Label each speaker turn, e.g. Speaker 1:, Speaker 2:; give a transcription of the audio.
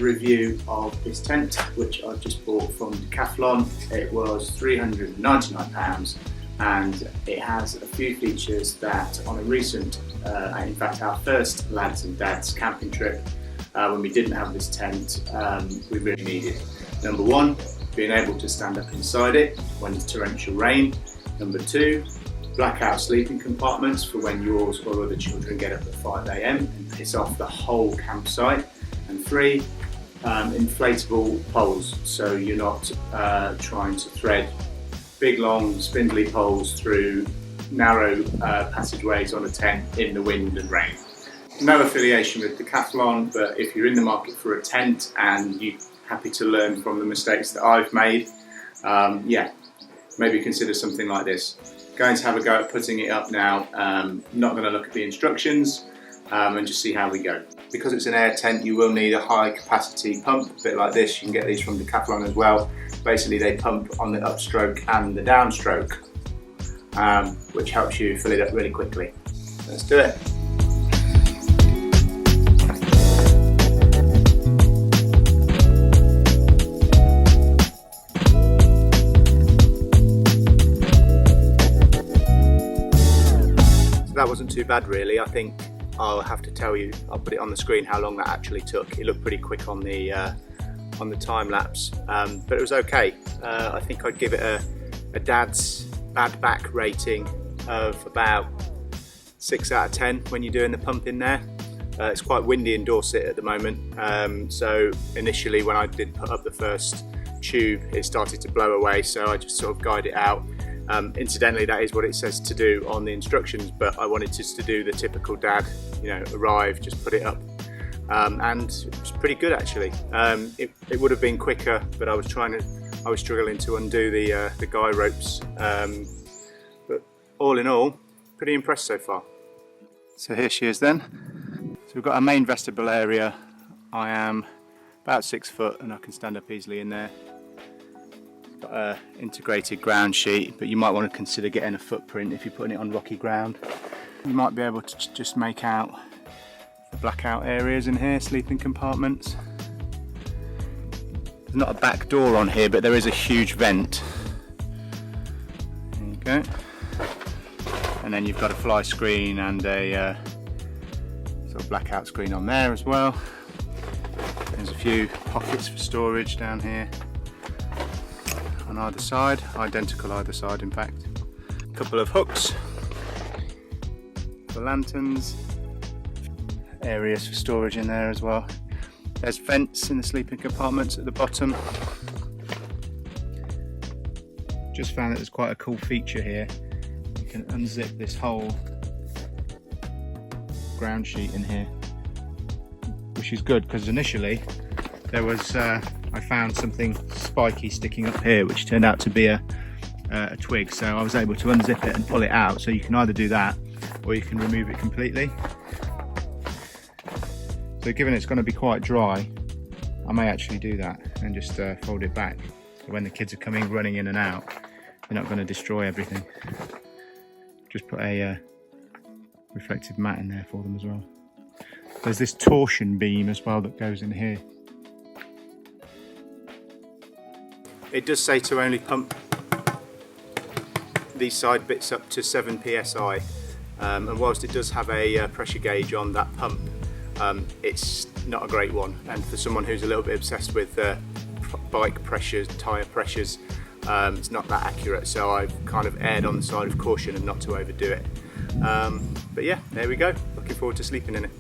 Speaker 1: a review of this tent, which I've just bought from Decathlon. It was £399 and it has a few features that on a recent, in fact our first lads and dads camping trip, when we didn't have this tent, we really needed. Number one, being able to stand up inside it when it's torrential rain. Number two, blackout sleeping compartments for when yours or other children get up at 5 AM and piss off the whole campsite. And three, inflatable poles, so you're not trying to thread big long spindly poles through narrow passageways on a tent in the wind and rain. No affiliation with Decathlon, but if you're in the market for a tent and you're happy to learn from the mistakes that I've made, yeah, maybe consider something like this. Going to have a go at putting it up now. Not going to look at the instructions and just see how we go. Because it's an air tent, you will need a high capacity pump, a bit like this. You can get these from Decathlon as well. Basically they pump on the upstroke and the downstroke, which helps you fill it up really quickly. Let's do it. That wasn't too bad really. I think I'll have to tell you, I'll put it on the screen how long that actually took. It looked pretty quick on the time lapse, but it was okay. I think I'd give it a dad's bad back rating of about 6 out of 10 when you're doing the pump in there. It's quite windy in Dorset at the moment, so initially when I did put up the first tube it started to blow away, so I just sort of guide it out. Incidentally, that is what it says to do on the instructions, but I wanted just to do the typical dad, you know, arrive, just put it up, and it was pretty good actually. It would have been quicker, but I was struggling to undo the guy ropes, but all in all, pretty impressed so far. So here she is then. So we've got our main vestibule area. I am about 6 foot and I can stand up easily in there. Got an integrated ground sheet, but you might want to consider getting a footprint if you're putting it on rocky ground. You might be able to just make out the blackout areas in here, sleeping compartments. There's not a back door on here, but there is a huge vent. There you go. And then you've got a fly screen and a sort of blackout screen on there as well. There's a few pockets for storage down here on either side, identical either side in fact. A couple of hooks for lanterns, areas for storage in there as well. There's vents in the sleeping compartments at the bottom. Just found that there's quite a cool feature here. You can unzip this whole ground sheet in here, which is good because initially there was I found something spiky sticking up here, which turned out to be a twig, so I was able to unzip it and pull it out. So you can either do that or you can remove it completely. So given it's going to be quite dry, I may actually do that and just fold it back, so when the kids are coming running in and out, they're not going to destroy everything. Just put a reflective mat in there for them as well. There's this torsion beam as well that goes in here. It does say to only pump these side bits up to 7 psi, and whilst it does have a pressure gauge on that pump, it's not a great one, and for someone who's a little bit obsessed with bike pressures, tyre pressures, it's not that accurate, so I've kind of erred on the side of caution and not to overdo it. But yeah, there we go, looking forward to sleeping in it.